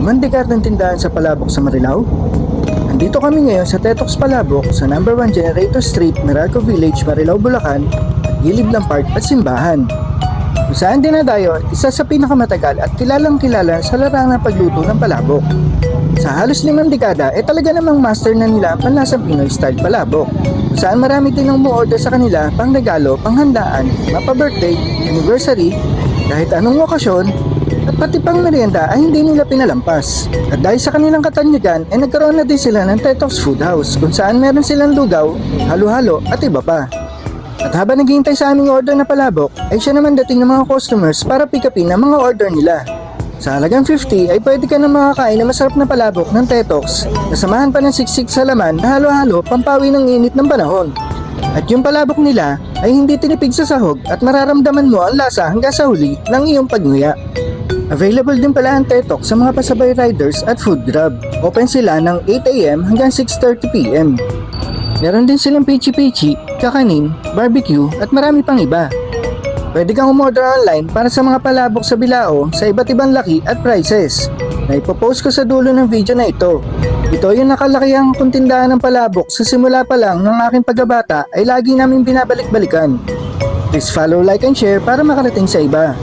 limang dekadang tindahan sa Palabok sa Marilao? Nandito kami ngayon sa Tetox Palabok sa No. 1 Generator Street, Meralco Village, Marilao, Bulacan, at gilid ng park at simbahan. Kung saan dinadayo, isa sa pinakamatagal at kilalang kilala sa larangang pagluto ng palabok. Sa halos 5 dekada, talaga namang master na nila ang panlasang Pinoy style palabok. Kung saan marami din ang mu-order sa kanila pang regalo, panghandaan, mapa-birthday, anniversary, kahit anong okasyon, at pati pang merienda ay hindi nila pinalampas. At dahil sa kanilang katanyagan, nagkaroon na din sila ng Tetox Food House kung saan meron silang lugaw, halo-halo at iba pa. At habang naghihintay sa aming order na palabok, ay siya naman dating ng mga customers para pick upin ang mga order nila. Sa halagang 50 ay pwede ka na makakain na masarap na palabok ng Tetox, nasamahan pa ng siksik sa laman na halo-halo pampawi ng init ng panahon. At yung palabok nila ay hindi tinipid sa sahog at mararamdaman mo ang lasa hanggang sa huli ng iyong pagnguya. Available din pala ang Tetox sa mga pasabay riders at food grab. Open sila ng 8 AM hanggang 6:30 PM. Meron din silang pichi-pichi, kakanin, barbecue at marami pang iba. Pwede kang umorder online para sa mga palabok sa Bilao sa iba't ibang laki at prices na ipopost ko sa dulo ng video na ito. Ito yung nakalakihang tindahan ng palabok sa simula pa lang ng aking pagkabata ay lagi namin binabalik-balikan. Please follow, like and share para makarating sa iba.